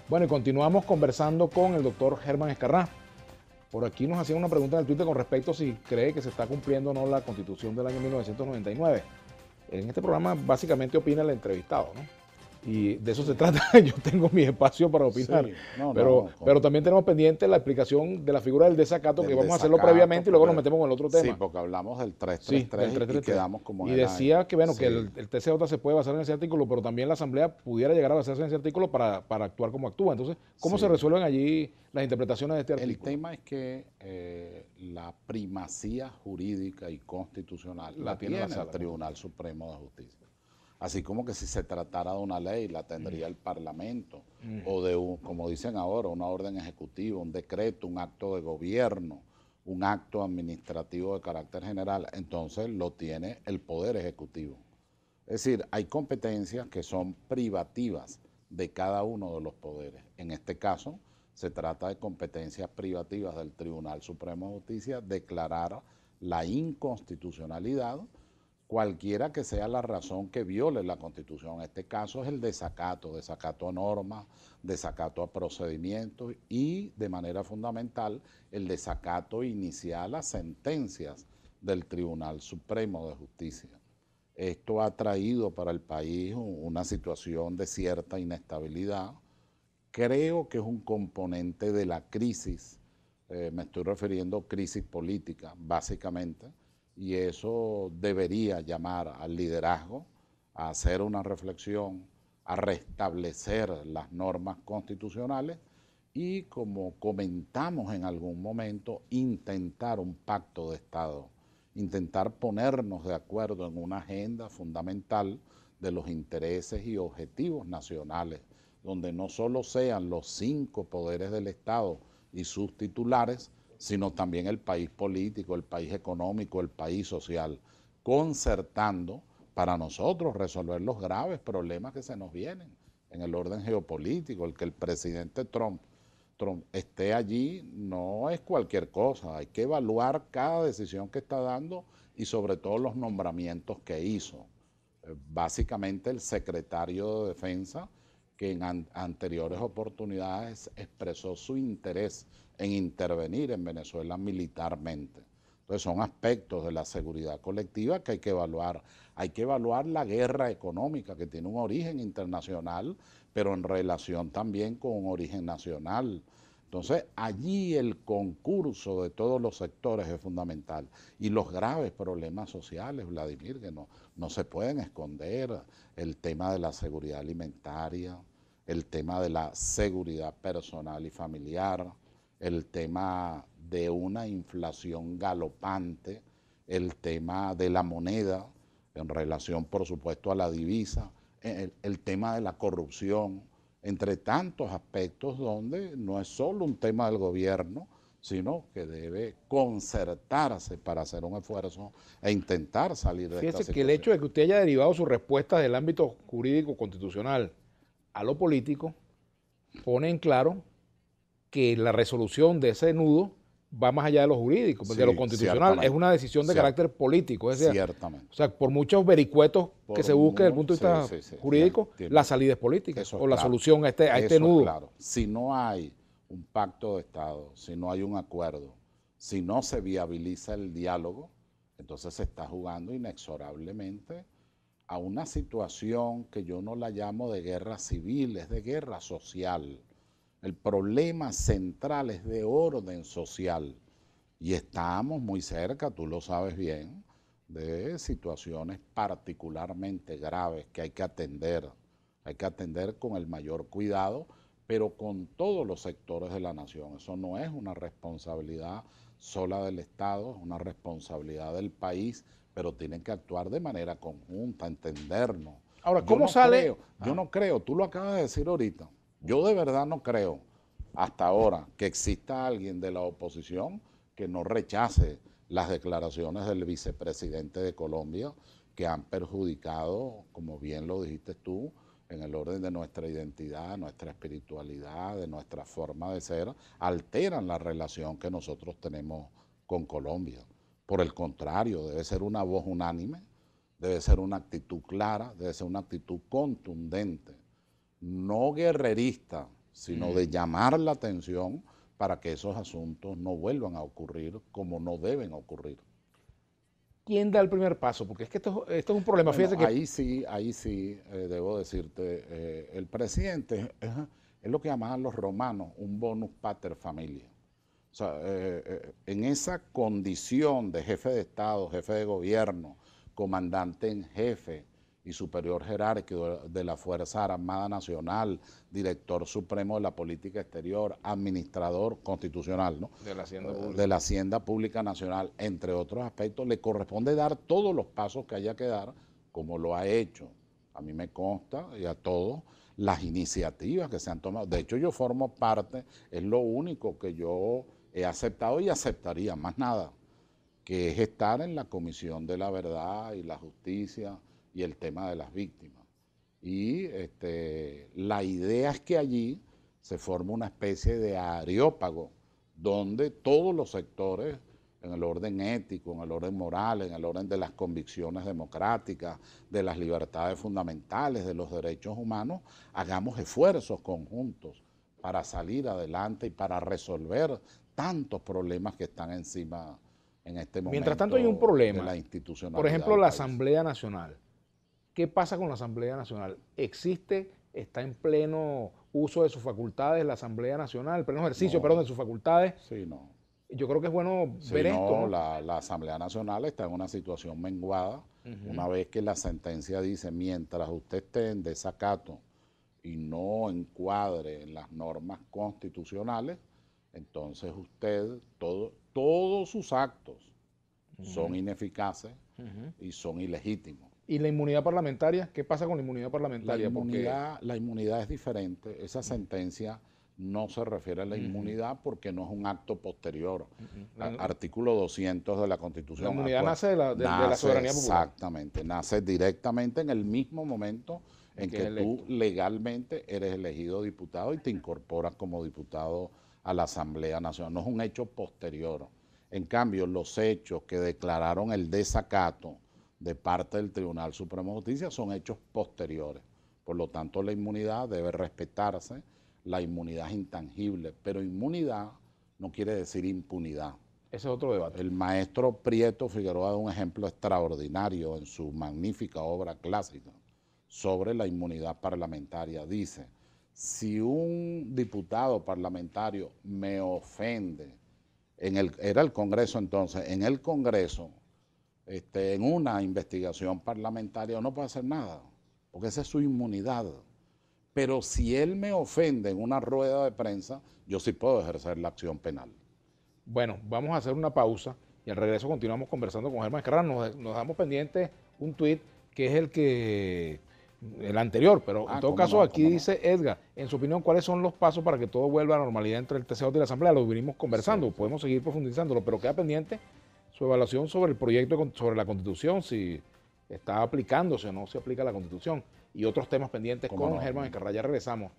Bueno, y continuamos conversando con el doctor Germán Escarrá. Por aquí nos hacían una pregunta en el Twitter con respecto a si cree que se está cumpliendo o no la Constitución del año 1999. En este programa básicamente opina el entrevistado, ¿no? Y de eso se trata. Yo tengo mi espacio para opinar, Sí, no, pero también tenemos pendiente la explicación de la figura del desacato, que del vamos a hacerlo desacato, previamente y luego nos porque metemos con el otro sí, tema. porque hablamos del Sí, del 333 y 333. quedamos como Y en el aire. decía que, bueno, que Sí, el TCJ se puede basar en ese artículo, pero también la Asamblea pudiera llegar a basarse en ese artículo para actuar como actúa. Entonces, ¿cómo se sí. resuelven allí las interpretaciones de este El artículo? tema es que la primacía jurídica y constitucional La la tiene la tiene el sala. Tribunal Supremo de Justicia. Así como que si se tratara de una ley, la tendría el Parlamento, o de, como dicen ahora, una orden ejecutiva, un decreto, un acto de gobierno, un acto administrativo de carácter general, entonces lo tiene el Poder Ejecutivo. Es decir, hay competencias que son privativas de cada uno de los poderes. En este caso, se trata de competencias privativas del Tribunal Supremo de Justicia, declarar la inconstitucionalidad, cualquiera que sea la razón que viole la Constitución. En este caso es el desacato a normas, desacato a procedimientos y, de manera fundamental, el desacato inicial a sentencias del Tribunal Supremo de Justicia. Esto ha traído para el país una situación de cierta inestabilidad. Creo que es un componente de la crisis, me estoy refiriendo a crisis política, básicamente, y eso debería llamar al liderazgo a hacer una reflexión, a restablecer las normas constitucionales y, como comentamos en algún momento, intentar un pacto de Estado, intentar ponernos de acuerdo en una agenda fundamental de los intereses y objetivos nacionales, donde no solo sean los 5 poderes del Estado y sus titulares, sino también el país político, el país económico, el país social, concertando para nosotros resolver los graves problemas que se nos vienen en el orden geopolítico. El que el presidente Trump esté allí no es cualquier cosa, hay que evaluar cada decisión que está dando y sobre todo los nombramientos que hizo. Básicamente el secretario de Defensa, que en anteriores oportunidades expresó su interés en intervenir en Venezuela militarmente. Entonces son aspectos de la seguridad colectiva que hay que evaluar. Hay que evaluar la guerra económica, que tiene un origen internacional, pero en relación también con un origen nacional. Entonces, allí el concurso de todos los sectores es fundamental. Y los graves problemas sociales, Vladimir, que no se pueden esconder, el tema de la seguridad alimentaria, el tema de la seguridad personal y familiar, el tema de una inflación galopante, el tema de la moneda en relación, por supuesto, a la divisa, el tema de la corrupción, entre tantos aspectos donde no es solo un tema del gobierno, sino que debe concertarse para hacer un esfuerzo e intentar salir de esta Fíjese que el situación. hecho de que usted haya derivado su respuesta del ámbito jurídico constitucional a lo político pone en claro que la resolución de ese nudo va más allá de lo jurídico, de lo Sí, constitucional, es ciertamente, una decisión de carácter político, es decir, ciertamente. o sea, por muchos vericuetos que se busque desde el punto de Sí, vista sí, sí, jurídico, la tiene, salida es política, eso es o la claro, solución a este eso es nudo. claro. Si no hay un pacto de Estado, si no hay un acuerdo, si no se viabiliza el diálogo, entonces se está jugando inexorablemente a una situación que yo no la llamo de guerra civil, es de guerra social. El problema central es de orden social y estamos muy cerca, tú lo sabes bien, de situaciones particularmente graves que hay que atender con el mayor cuidado, pero con todos los sectores de la nación. Eso no es una responsabilidad sola del Estado, es una responsabilidad del país, pero tienen que actuar de manera conjunta, entendernos. Ahora, ¿cómo sale? Yo no creo, tú lo acabas de decir ahorita, yo de verdad no creo hasta ahora que exista alguien de la oposición que no rechace las declaraciones del vicepresidente de Colombia, que han perjudicado, como bien lo dijiste tú, en el orden de nuestra identidad, nuestra espiritualidad, de nuestra forma de ser, alteran la relación que nosotros tenemos con Colombia. Por el contrario, debe ser una voz unánime, debe ser una actitud clara, debe ser una actitud contundente, no guerrerista, sino de llamar la atención para que esos asuntos no vuelvan a ocurrir como no deben ocurrir. ¿Quién da el primer paso? Porque es que esto es un problema. Bueno, Fíjese que ahí sí, debo decirte, el presidente es lo que llamaban los romanos un bonus pater familia. O sea, en esa condición de jefe de Estado, jefe de gobierno, comandante en jefe y superior jerárquico de la Fuerza Armada Nacional, director supremo de la política exterior, administrador constitucional, ¿no? De la Hacienda Pública Nacional, entre otros aspectos, le corresponde dar todos los pasos que haya que dar, como lo ha hecho. A mí me consta, y a todos, las iniciativas que se han tomado. De hecho, yo formo parte, es lo único que yo he aceptado y aceptaría, más nada, que es estar en la Comisión de la Verdad y la Justicia y el tema de las víctimas. Y la idea es que allí se forme una especie de areópago donde todos los sectores, en el orden ético, en el orden moral, en el orden de las convicciones democráticas, de las libertades fundamentales, de los derechos humanos, hagamos esfuerzos conjuntos para salir adelante y para resolver tantos problemas que están encima en este momento. Mientras tanto hay un problema, de la institucionalidad. Por ejemplo, la Asamblea Nacional. ¿Qué pasa con la Asamblea Nacional? ¿Existe, está en pleno uso de sus facultades la Asamblea Nacional, pleno ejercicio, perdón, de sus facultades? Sí, no. Yo creo que es bueno ver esto, ¿no? La Asamblea Nacional está en una situación menguada, una vez que la sentencia dice, mientras usted esté en desacato y no encuadre en las normas constitucionales, entonces usted, todos sus actos son ineficaces y son ilegítimos. ¿Y la inmunidad parlamentaria? ¿Qué pasa con la inmunidad parlamentaria? La inmunidad es diferente. Esa sentencia no se refiere a la inmunidad porque no es un acto posterior. Artículo 200 de la Constitución. La inmunidad nace de la soberanía popular. Exactamente, nace directamente en el mismo momento en que tú legalmente eres elegido diputado y te incorporas como diputado a la Asamblea Nacional. No es un hecho posterior. En cambio, los hechos que declararon el desacato de parte del Tribunal Supremo de Justicia son hechos posteriores. Por lo tanto, la inmunidad debe respetarse, la inmunidad es intangible, pero inmunidad no quiere decir impunidad. Ese es otro debate. El maestro Prieto Figueroa da un ejemplo extraordinario en su magnífica obra clásica sobre la inmunidad parlamentaria. Dice, si un diputado parlamentario me ofende, era el Congreso entonces, en el Congreso, en una investigación parlamentaria no puede hacer nada, porque esa es su inmunidad. Pero si él me ofende en una rueda de prensa, yo sí puedo ejercer la acción penal. Bueno, vamos a hacer una pausa y al regreso continuamos conversando con Germán Escarrá. Nos damos pendiente un tuit que es el anterior, pero en todo caso aquí dice Edgar, en su opinión, ¿cuáles son los pasos para que todo vuelva a la normalidad entre el TCJ y la Asamblea? Lo venimos conversando, podemos seguir profundizándolo, pero queda pendiente su evaluación sobre el proyecto, sobre la Constitución, si está aplicándose o no se aplica la Constitución, y otros temas pendientes con Germán Escarrá. Ya regresamos